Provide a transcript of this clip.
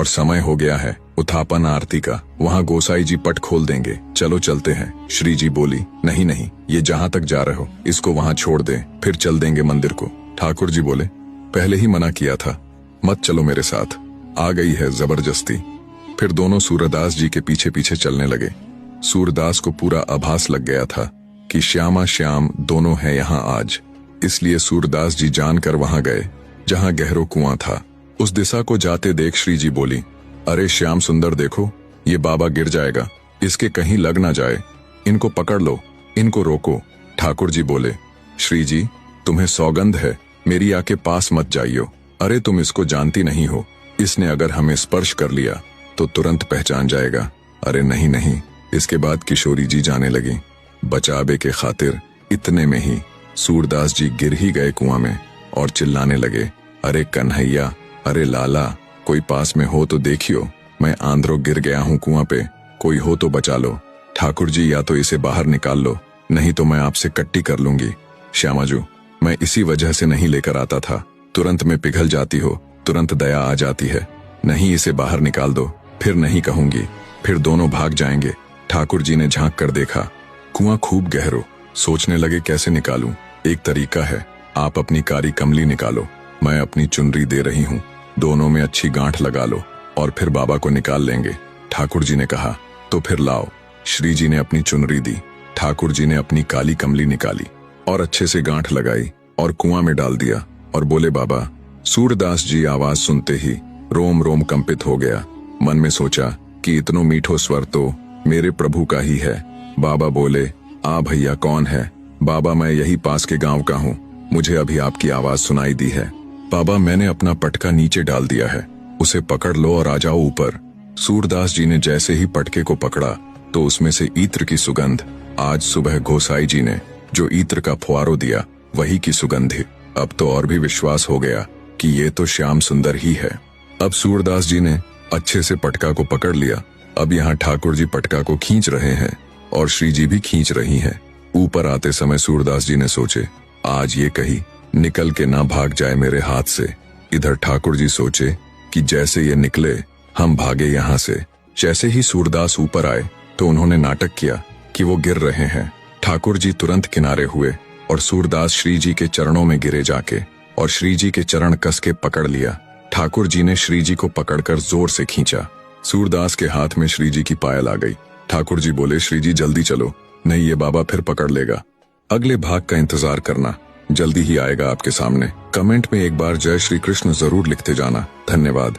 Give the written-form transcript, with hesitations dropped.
और समय हो गया है उत्थापन आरती का। वहाँ गोसाई जी पट खोल देंगे, चलो चलते हैं। श्री जी बोली, नहीं नहीं, ये जहाँ तक जा रहे हो इसको वहाँ छोड़ दे, फिर चल देंगे मंदिर को। ठाकुर जी बोले, पहले ही मना किया था, मत चलो मेरे साथ। आ गई है जबरदस्ती। फिर दोनों सूरदास जी के पीछे पीछे चलने लगे। सूरदास को पूरा आभास लग गया था कि श्यामा श्याम दोनों हैं यहाँ आज, इसलिए सूरदास जी जानकर वहां गए जहां गहरो कुआं था। उस दिशा को जाते देख श्री जी बोली, अरे श्याम सुंदर देखो, ये बाबा गिर जाएगा, इसके कहीं लग ना जाए, इनको पकड़ लो, इनको रोको। ठाकुर जी बोले, श्री जी तुम्हें सौगंध है, मेरी आके पास मत जाइयो। अरे तुम इसको जानती नहीं हो, इसने अगर हमें स्पर्श कर लिया तो तुरंत पहचान जाएगा। अरे नहीं नहीं। इसके बाद किशोरी जी जाने लगी। बचावे के खातिर इतने में ही सूरदास जी गिर ही गए कुआं में और चिल्लाने लगे, अरे कन्हैया, अरे लाला, कोई पास में हो तो देखियो, मैं आंध्रो गिर गया हूं कुआं पे, कोई हो तो बचा लो। ठाकुर जी या तो इसे बाहर निकाल लो, नहीं तो मैं आपसे कट्टी कर लूंगी। श्यामाजू, मैं इसी वजह से नहीं लेकर आता था, तुरंत में पिघल जाती हो, तुरंत दया आ जाती है। नहीं, इसे बाहर निकाल दो, फिर नहीं कहूंगी, फिर दोनों भाग जाएंगे। ठाकुर जी ने झांक कर देखा, कुआं खूब गहरो। सोचने लगे कैसे निकालूं। एक तरीका है, आप अपनी कारी कमली निकालो, मैं अपनी चुनरी दे रही हूँ, दोनों में अच्छी गांठ लगा लो और फिर बाबा को निकाल लेंगे। ठाकुर जी ने कहा, तो फिर लाओ। श्री जी ने अपनी चुनरी दी, ठाकुर जी ने अपनी काली कमली निकाली और अच्छे से गांठ लगाई और कुआं में डाल दिया और बोले, बाबा। सूरदास जी आवाज सुनते ही रोम रोम कंपित हो गया। मन में सोचा कि इतनो मीठो स्वर तो मेरे प्रभु का ही है। बाबा बोले, आ भैया, कौन है? बाबा, मैं यही पास के गांव का हूँ, मुझे अभी आपकी आवाज सुनाई दी है। बाबा, मैंने अपना पटका नीचे डाल दिया है, उसे पकड़ लो और आ जाओ ऊपर। सूरदास जी ने जैसे ही पटके को पकड़ा तो उसमें से ईत्र की सुगंध, आज सुबह गोसाई जी ने जो ईत्र का फुआरो दिया वही की सुगंध है। अब तो और भी विश्वास हो गया कि ये तो श्याम सुंदर ही है। अब सूरदास जी ने अच्छे से पटका को पकड़ लिया। अब यहाँ ठाकुर जी पटका को खींच रहे हैं और श्री जी भी खींच रही हैं। ऊपर आते समय सूरदास जी ने सोचे, आज ये कहीं निकल के ना भाग जाए मेरे हाथ से। इधर ठाकुर जी सोचे कि जैसे ये निकले हम भागे यहाँ से। जैसे ही सूरदास ऊपर आए तो उन्होंने नाटक किया कि वो गिर रहे हैं। ठाकुर जी तुरंत किनारे हुए और सूरदास श्री जी के चरणों में गिरे जाके और श्री जी के चरण कस के पकड़ लिया। ठाकुर जी ने श्री जी को पकड़कर जोर से खींचा। सूरदास के हाथ में श्री जी की पायल आ गई। ठाकुर जी बोले, श्री जी जल्दी चलो, नहीं ये बाबा फिर पकड़ लेगा। अगले भाग का इंतजार करना, जल्दी ही आएगा आपके सामने। कमेंट में एक बार जय श्री कृष्ण जरूर लिखते जाना। धन्यवाद।